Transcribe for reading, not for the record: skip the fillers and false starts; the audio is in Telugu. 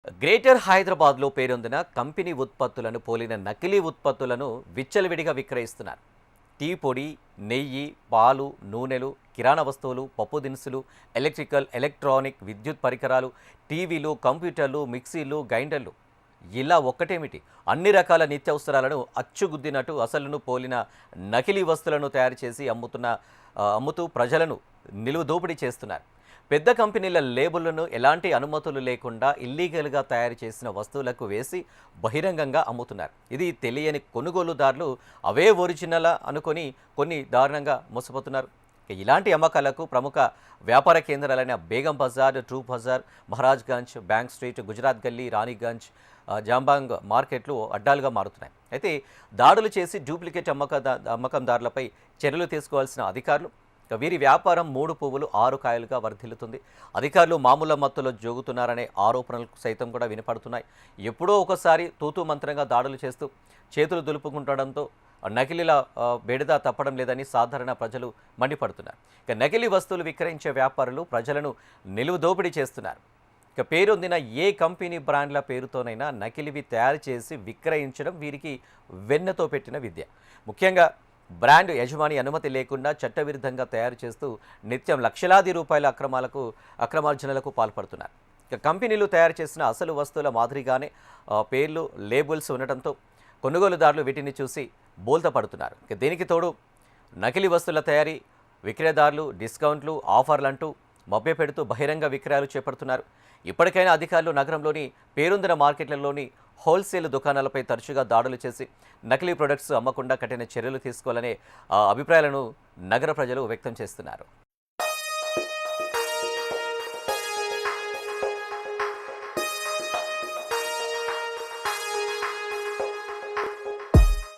గ్రేటర్ హైదరాబాద్లో పేరొందిన కంపెనీ ఉత్పత్తులను పోలిన నకిలీ ఉత్పత్తులను విచ్చలవిడిగా విక్రయిస్తున్నారు. టీ పొడి, నెయ్యి, పాలు, నూనెలు, కిరాణా వస్తువులు, పప్పు దినుసులు, ఎలక్ట్రానిక్, విద్యుత్ పరికరాలు, టీవీలు, కంప్యూటర్లు, మిక్సీలు, గ్రైండర్లు ఇలా ఒక్కటేమిటి అన్ని రకాల నిత్యావసరాలను అచ్చుగుద్దినట్టు అసలును పోలిన నకిలీ వస్తువులను తయారు చేసి అమ్ముతూ ప్రజలను నిలువు దోపిడీ చేస్తున్నారు. పెద్ద కంపెనీల లేబుళ్లను ఎలాంటి అనుమతులు లేకుండా ఇల్లీగల్గా తయారు చేసిన వస్తువులకు వేసి బహిరంగంగా అమ్ముతున్నారు. ఇది తెలియని కొనుగోలుదారులు అవే ఒరిజినల్ అనుకొని కొన్ని దారుణంగా మోసపోతున్నారు. ఇలాంటి అమ్మకాలకు ప్రముఖ వ్యాపార కేంద్రాలైన బేగం బజార్, ట్రూ బజార్, మహారాజ్గంజ్, బ్యాంక్ స్ట్రీట్, గుజరాత్ గల్లీ, రాణిగంజ్, జాంబాంగ్ మార్కెట్లు అడ్డాలుగా మారుతున్నాయి. అయితే దాడులు చేసి డూప్లికేట్ అమ్మకందారులపై చర్యలు తీసుకోవాల్సిన అధికారులు వీరి వ్యాపారం 3 పువ్వులు 6 కాయలుగా వర్ధిల్లుతుంది. అధికారులు మామూలు మత్తులో జోగుతున్నారనే ఆరోపణలు సైతం కూడా వినపడుతున్నాయి. ఎప్పుడో ఒకసారి తూతూ మంత్రంగా దాడులు చేస్తూ చేతులు దులుపుకుంటడంతో నకిలీల బెడద తప్పడం లేదని సాధారణ ప్రజలు మండిపడుతున్నారు. నకిలీ వస్తువులు విక్రయించే వ్యాపారులు ప్రజలను నిలువు దోపిడీ చేస్తున్నారు. పేరొందిన ఏ కంపెనీ బ్రాండ్ల పేరుతోనైనా నకిలీవి తయారు చేసి విక్రయించడం వీరికి వెన్నతో పెట్టిన విద్య. ముఖ్యంగా బ్రాండ్ యజమాని అనుమతి లేకుండా చట్టవిరుద్ధంగా తయారు చేస్తూ నిత్యం లక్షలాది రూపాయల అక్రమార్జనలకు పాల్పడుతున్నారు. కంపెనీలు తయారు చేసిన అసలు వస్తువుల మాదిరిగానే పేర్లు, లేబుల్స్ ఉండటంతో కొనుగోలుదారులు వీటిని చూసి బోల్తా పడుతున్నారు. దీనికి తోడు నకిలీ వస్తువుల తయారీ, విక్రయదారులు డిస్కౌంట్లు, ఆఫర్లంటూ మభ్యపెడుతూ బహిరంగ విక్రయాలు చేపడుతున్నారు. ఇప్పటికైనా అధికారులు నగరంలోని పేరొందిన మార్కెట్లలోని హోల్సేల్ దుకాణాలపై తరచుగా దాడులు చేసి నకిలీ ప్రొడక్ట్స్ అమ్మకుండా కఠిన చర్యలు తీసుకోవాలనే అభిప్రాయాలను నగర ప్రజలు వ్యక్తం చేస్తున్నారు.